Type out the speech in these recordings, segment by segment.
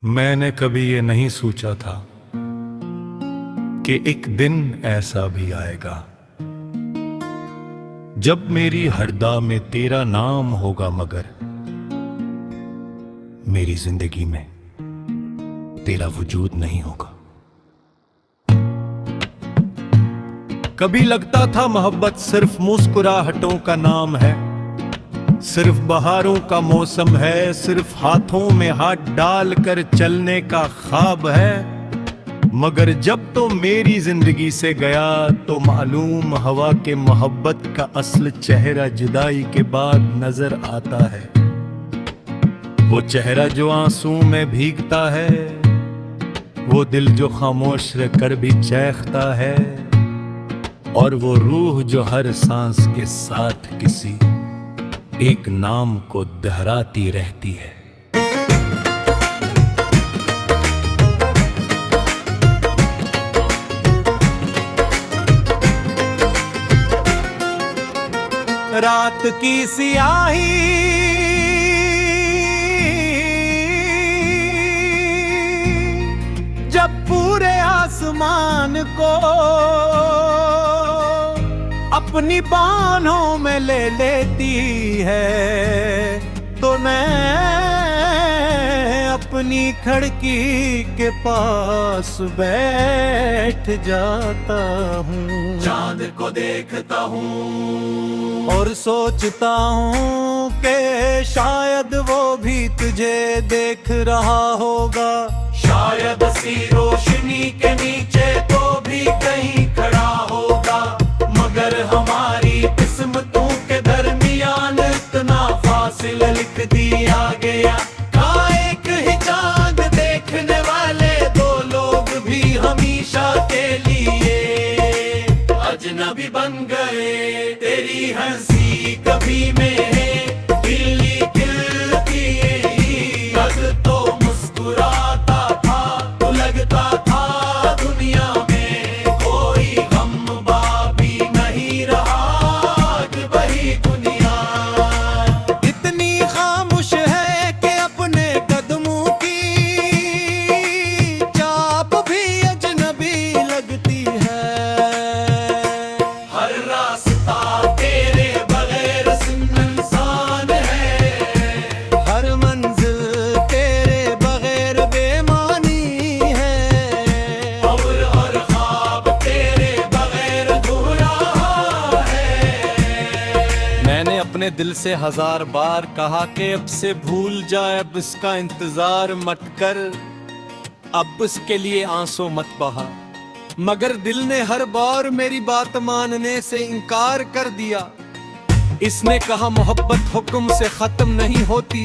मैंने कभी ये नहीं सोचा था कि एक दिन ऐसा भी आएगा जब मेरी हरदा में तेरा नाम होगा, मगर मेरी जिंदगी में तेरा वजूद नहीं होगा। कभी लगता था मोहब्बत सिर्फ मुस्कुराहटों का नाम है, सिर्फ बहारों का मौसम है, सिर्फ हाथों में हाथ डालकर चलने का ख्वाब है। मगर जब तो मेरी जिंदगी से गया तो मालूम हवा के मोहब्बत का असल चेहरा जुदाई के बाद नजर आता है। वो चेहरा जो आंसू में भीगता है, वो दिल जो खामोश कर भी चैखता है, और वो रूह जो हर सांस के साथ किसी एक नाम को दोहराती रहती है। रात की सियाही जब पूरे आसमान को अपनी बाहों में ले लेती है, तो मैं अपनी खिड़की के पास बैठ जाता हूँ, चांद को देखता हूँ और सोचता हूँ कि शायद वो भी तुझे देख रहा होगा। शायद सी रोशनी के नीचे तो भी कहीं खड़ा होगा, मगर हमारी किस्मतों के दरमियान इतना फासिला लिख दिया गया। एक ही चांद देखने वाले दो लोग भी हमेशा के लिए अजनबी बन गए। तेरी हंसी कभी में दिल्ली खिलती, कद तो मुस्कुराता था तो लगता था दुनिया में कोई गम बाबी नहीं रहा। आज वही दुनिया इतनी खामोश है कि अपने कदमों की चाप भी अजनबी लगती है। हर रास्ता तेरे बगैर सुनसान है, हर मंजिल तेरे बगैर बेमानी है, और ख्वाब तेरे बगैर अधूरा है। मैंने अपने दिल से 1000 बार कहा कि अब से भूल जाए, अब इसका इंतजार मत कर, अब उसके लिए आंसू मत बहा, मगर दिल ने हर बार मेरी बात मानने से इनकार कर दिया। इसने कहा मोहब्बत हुक्म से खत्म नहीं होती,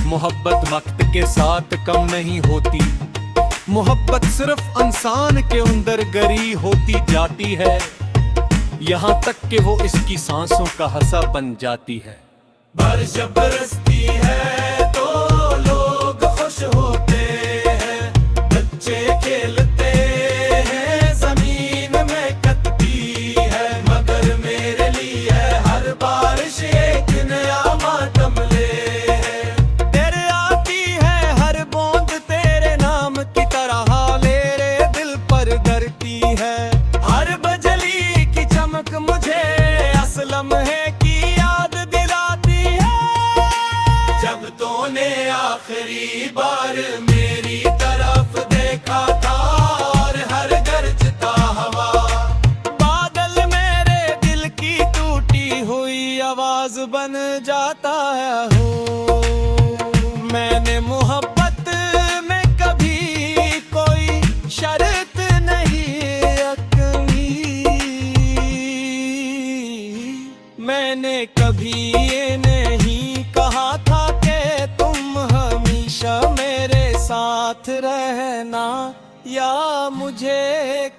मोहब्बत वक्त के साथ कम नहीं होती, मोहब्बत सिर्फ इंसान के अंदर गरी होती जाती है, यहाँ तक कि वो इसकी सांसों का हिस्सा बन जाती है। पर जब बरसती है तो लोग खुश होते हैं, बच्चे खेलते हैं, जमीन में कतती है, मगर मेरे लिए हर बारिश एक नया मातम ले है। तेरे आती है हर बूंद तेरे नाम की तरह मेरे दिल पर गिरती है, हर बजली की चमक मुझे असलम है की याद दिलाती है। जब तूने आखिरी बार मेरी तरफ देखा था और हर गरजता हवा बादल मेरे दिल की टूटी हुई आवाज बन जाता है। हो मैंने मोहब्बत में कभी कोई शर्त नहीं रखी, मैंने कभी ये नहीं कहा था कि तुम हमेशा मेरे साथ रहना, या मुझे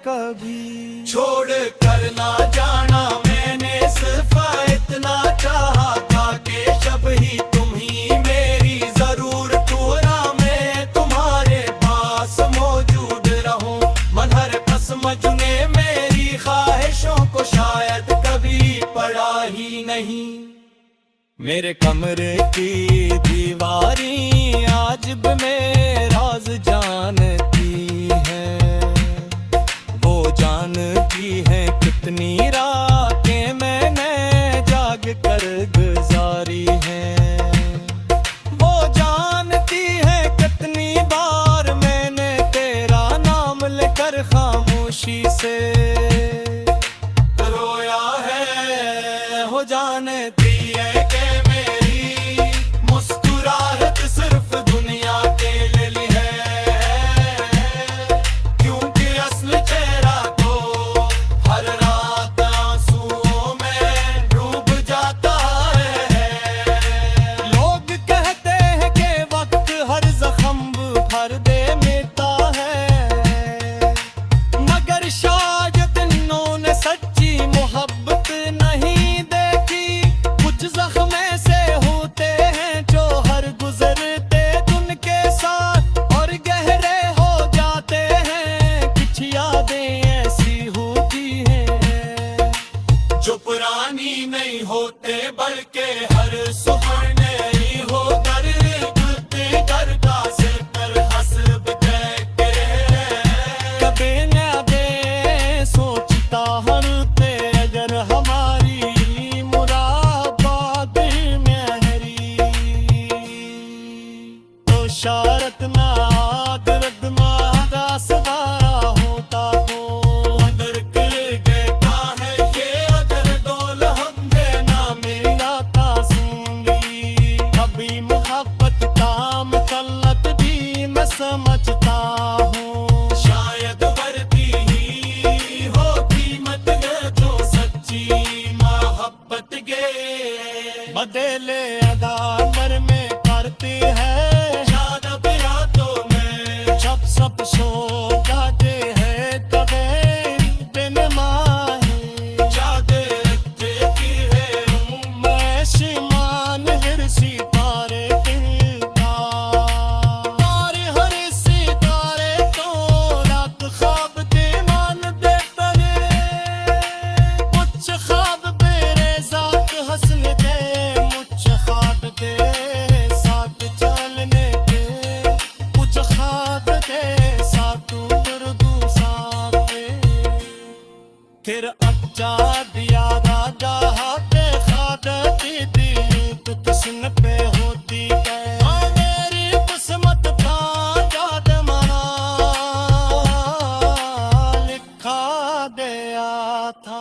कभी छोड़ कर ना जाना। मैंने सिर्फ इतना चाहा था कि जब ही तुम ही मेरी जरूरत हो ना, मैं तुम्हारे पास मौजूद रहूं। मन हर कसम जुने मेरी ख्वाहिशों को शायद कभी पड़ा ही नहीं। मेरे कमरे की दीवारें आज भी मेरा इशारत ना आदरत मादा सदारा होता तो अंदर गिर देता है ये अगर डोल हमने ना मेरा तासूंगी कभी मोहब्बत काम कल्लत भी मैं समझता हूँ शायद बढ़ती ही हो कीमत ये जो सच्ची मोहब्बत गे बदले अदा पर में करती है याद रातों में जब सब सो जाते हैं तबे बिन माही याद रखते की है मैं शिमान हिरसी तारे दिलदा और हर सितारे तो रात ख्वाब दे मान दे तरे कुछ ख्वाब बेरे जात हसन दे मुझ ख्वाब दे साथ चलने के कुछ ख्वाब दे साथ उर्दू साथे फिर अच्छा दिया राजा हाथे खादती दिल तो किस्म पे होती है मेरी किस्मत का याद मना लिखा गया था।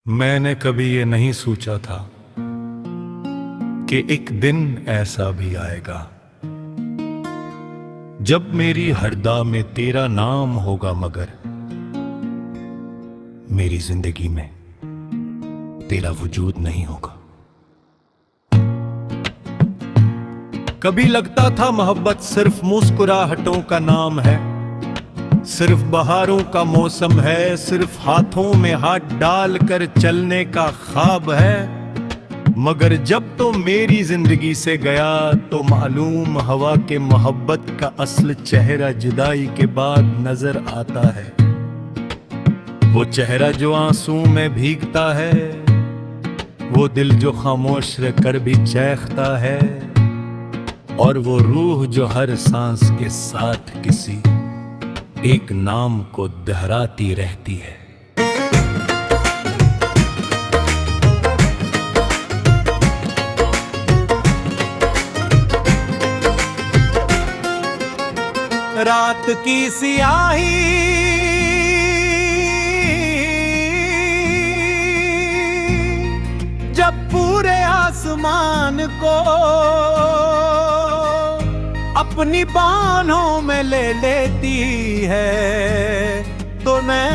मैंने कभी ये नहीं सोचा था कि एक दिन ऐसा भी आएगा जब मेरी हरदा में तेरा नाम होगा, मगर मेरी जिंदगी में तेरा वजूद नहीं होगा। कभी लगता था मोहब्बत सिर्फ मुस्कुराहटों का नाम है, सिर्फ बहारों का मौसम है, सिर्फ हाथों में हाथ डालकर चलने का ख्वाब है। मगर जब तो मेरी जिंदगी से गया तो मालूम हवा के मोहब्बत का असल चेहरा जुदाई के बाद नजर आता है। वो चेहरा जो आंसू में भीगता है, वो दिल जो खामोश रहकर भी चैखता है, और वो रूह जो हर सांस के साथ किसी एक नाम को दोहराती रहती है। रात की सियाही जब पूरे आसमान को अपनी बाहों में ले लेती है, तो मैं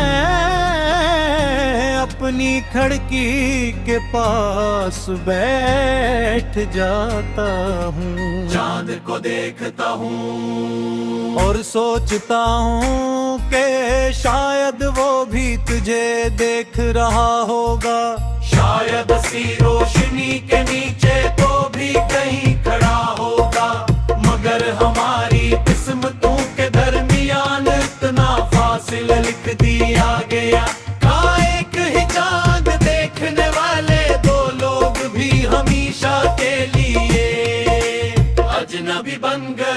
अपनी खिड़की के पास बैठ जाता हूँ। चांद को देखता हूँ और सोचता हूँ कि शायद वो भी तुझे देख रहा होगा। शायद सी रोशनी के नीचे तो भी कहीं खड़ा होगा, मगर हमारी किस्मतों के दरमियान इतना फासिला लिख दिया गया। एक ही चांद देखने वाले दो लोग भी हमेशा के लिए अजनबी बन गए।